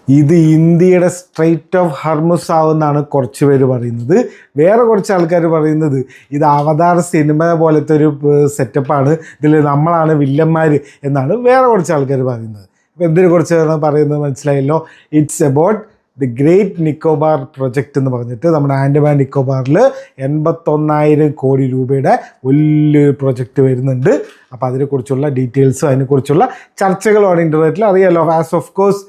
ഇത് ഇന്ത്യയുടെ straight of ഹർമുസ് ആവുമെന്നാണ് കുറച്ച് പേര് പറയുന്നത്. വേറെ കുറച്ച് ആൾക്കാർ പറയുന്നത് ഇത് അവതാർ സിനിമ പോലത്തെ ഒരു സെറ്റപ്പാണ്, ഇതിൽ നമ്മളാണ് വില്ലന്മാർ എന്നാണ് വേറെ കുറച്ച് ആൾക്കാർ പറയുന്നത്. അപ്പോൾ എന്തിനെ കുറിച്ചാണ് പറയുന്നത് മനസ്സിലായല്ലോ. It's about the great Nicobar project എന്ന് പറഞ്ഞിട്ട് നമ്മുടെ ആൻഡമാൻ നിക്കോബാറിൽ 81,000 കോടി രൂപയുടെ വലിയൊരു പ്രൊജക്റ്റ് വരുന്നുണ്ട്. അപ്പോൾ അതിനെക്കുറിച്ചുള്ള ഡീറ്റെയിൽസും അതിനെക്കുറിച്ചുള്ള ചർച്ചകളുമാണ് ഇൻ്റർനെറ്റിൽ അറിയാമല്ലോ. ആസ് ഓഫ് കോഴ്സ്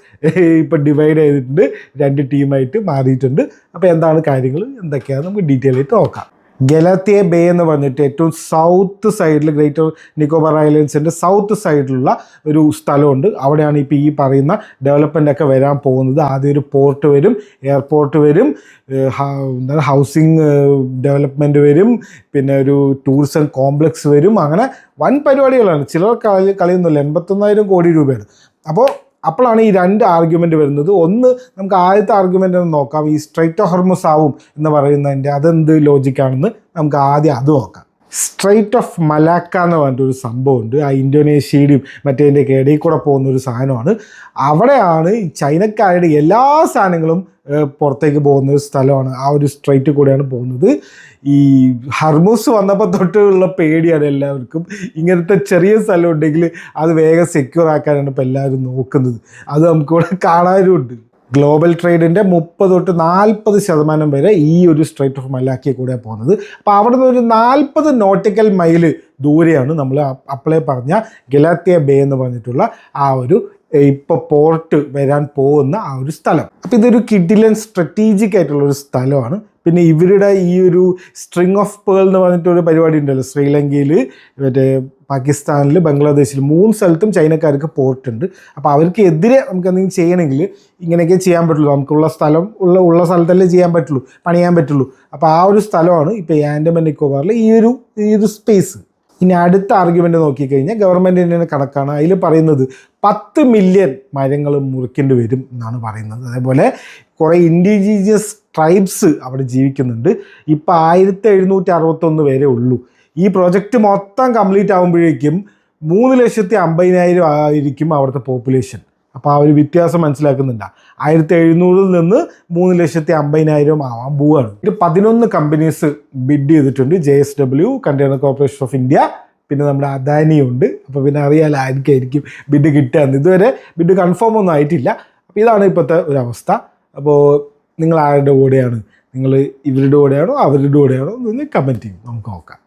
ഇപ്പം ഡിവൈഡ് ചെയ്തിട്ടുണ്ട്, 2 ടീമായിട്ട് മാറിയിട്ടുണ്ട്. അപ്പോൾ എന്താണ് കാര്യങ്ങൾ എന്തൊക്കെയാണ് നമുക്ക് ഡീറ്റെയിൽ ആയിട്ട് നോക്കാം. ഗലാത്തിയ ബേ എന്ന് പറഞ്ഞിട്ട് ഏറ്റവും സൗത്ത് സൈഡിൽ ഗ്രേറ്റർ നിക്കോബാർ ഐലൻഡ്സിൻ്റെ സൗത്ത് സൈഡിലുള്ള ഒരു സ്ഥലമുണ്ട്. അവിടെയാണ് ഇപ്പോൾ ഈ പറയുന്ന ഡെവലപ്മെൻ്റ് ഒക്കെ വരാൻ പോകുന്നത്. ആദ്യം ഒരു പോർട്ട് വരും, എയർപോർട്ട് വരും, ഹൗസിംഗ് ഡെവലപ്മെൻറ്റ് വരും, പിന്നെ ഒരു ടൂറിസം കോംപ്ലക്സ് വരും. അങ്ങനെ വൻ പരിപാടികളാണ്. ചിലർ കളിയൊന്നുമില്ല. 81,000 കോടി രൂപയാണ്. അപ്പോഴാണ് ഈ 2 ആർഗ്യുമെൻ്റ് വരുന്നത്. ഒന്ന്, നമുക്ക് ആദ്യത്തെ ആർഗ്യുമെൻ്റ് ഒന്ന് നോക്കാം. ഈ സ്ട്രെയിറ്റ് ഓഫ് ഹോർമുസ് ആവും എന്ന് പറയുന്നതിൻ്റെ അതെന്ത് ലോജിക്കാണെന്ന് നമുക്ക് ആദ്യം അത് നോക്കാം. സ്ട്രെയിറ്റ് ഓഫ് മലാക്ക എന്ന് പറഞ്ഞിട്ടൊരു സംഭവമുണ്ട്. ആ ഇന്തോനേഷ്യയുടെയും മറ്റേതിൻ്റെയൊക്കെ ഇടയിൽ കൂടെ പോകുന്നൊരു സാധനമാണ്. അവിടെയാണ് ചൈനക്കാരുടെ എല്ലാ സാധനങ്ങളും പുറത്തേക്ക് പോകുന്ന ഒരു സ്ഥലമാണ്. ആ ഒരു സ്ട്രെയിറ്റ് കൂടെയാണ് പോകുന്നത്. ഈ ഹർമുസ് വന്നപ്പോൾ തൊട്ടുള്ള പേടിയാണ് എല്ലാവർക്കും. ഇങ്ങനത്തെ ചെറിയ സ്ഥലം ഉണ്ടെങ്കിൽ അത് വേഗം സെക്യൂർ ആക്കാനാണ് ഇപ്പോൾ എല്ലാവരും നോക്കുന്നത്. അത് നമുക്കിവിടെ കാണാനുമുണ്ട്. ഗ്ലോബൽ ട്രേഡിൻ്റെ 30 തൊട്ട് 40% വരെ ഈ ഒരു സ്ട്രെയിറ്റ് ഓഫ് മലാക്കിയ കൂടെ പോകുന്നത്. അപ്പോൾ അവിടെ നിന്ന് ഒരു 40 നോട്ടിക്കൽ മൈൽ ദൂരെയാണ് നമ്മൾ അപ്പളേ പറഞ്ഞ ഗലാത്തിയ ബേ എന്ന് പറഞ്ഞിട്ടുള്ള ആ ഒരു ഇപ്പോൾ പോർട്ട് വരാൻ പോകുന്ന ആ ഒരു സ്ഥലം. അപ്പോൾ ഇതൊരു കിഡിലൻ സ്ട്രാറ്റജിക് ആയിട്ടുള്ളൊരു സ്ഥലമാണ്. പിന്നെ ഇവരുടെ ഈ ഒരു സ്ട്രിങ് ഓഫ് പേൾ എന്ന് പറഞ്ഞിട്ടൊരു പരിപാടി ഉണ്ടല്ലോ, ശ്രീലങ്കയിൽ, മറ്റേ പാകിസ്ഥാനിൽ, ബംഗ്ലാദേശിൽ 3 സ്ഥലത്തും ചൈനക്കാർക്ക് പോർട്ട് ഉണ്ട്. അപ്പോൾ അവർക്ക് എതിരെ നമുക്ക് എന്തെങ്കിലും ചെയ്യണമെങ്കിൽ ഇങ്ങനെയൊക്കെ ചെയ്യാൻ പറ്റുള്ളൂ. നമുക്കുള്ള സ്ഥലം ഉള്ള സ്ഥലത്തല്ലേ ചെയ്യാൻ പറ്റുള്ളൂ, പണിയാൻ പറ്റുള്ളൂ. അപ്പോൾ ആ ഒരു സ്ഥലമാണ് ഇപ്പോൾ ആൻഡമാൻ നിക്കോബാറിൽ ഈ ഒരു സ്പേസ്. ഇനി അടുത്ത ആർഗ്യുമെൻ്റ് നോക്കിക്കഴിഞ്ഞാൽ ഗവൺമെൻറ്റിൻ്റെ കണക്കാണ്. അതിൽ പറയുന്നത് 10 മില്യൺ മരങ്ങൾ മുറിക്കേണ്ടി വരും എന്നാണ് പറയുന്നത്. അതേപോലെ കുറേ ഇൻഡിജീനിയസ് ട്രൈബ്സ് അവിടെ ജീവിക്കുന്നുണ്ട്. ഇപ്പോൾ 1761 പേരെ ഉള്ളൂ. ഈ പ്രോജക്റ്റ് മൊത്തം കംപ്ലീറ്റ് ആകുമ്പോഴേക്കും 3,50,000 ആയിരിക്കും അവിടുത്തെ പോപ്പുലേഷൻ. അപ്പോൾ ആ ഒരു വ്യത്യാസം മനസ്സിലാക്കുന്നുണ്ട്. 1700 നിന്ന് 3,50,000 ആവാൻ പോവുകയാണ്. ഒരു 11 കമ്പനീസ് ബിഡ് ചെയ്തിട്ടുണ്ട്. JSW, container corporation of India, പിന്നെ നമ്മുടെ അദാനിയുണ്ട്. അപ്പോൾ പിന്നെ അറിയാലോ ആർക്കായിരിക്കും ബിഡ് കിട്ടുകയെന്ന്. ഇതുവരെ ബിഡ് കൺഫേം ഒന്നും ആയിട്ടില്ല. അപ്പോൾ ഇതാണ് ഇപ്പോഴത്തെ ഒരു അവസ്ഥ. അപ്പോൾ നിങ്ങൾ ആരുടെ കൂടെയാണ്? നിങ്ങൾ ഇവരുടെ കൂടെയാണോ അവരുടെ കൂടെയാണോ എന്ന് കമൻറ്റ് ചെയ്യും, നമുക്ക് നോക്കാം.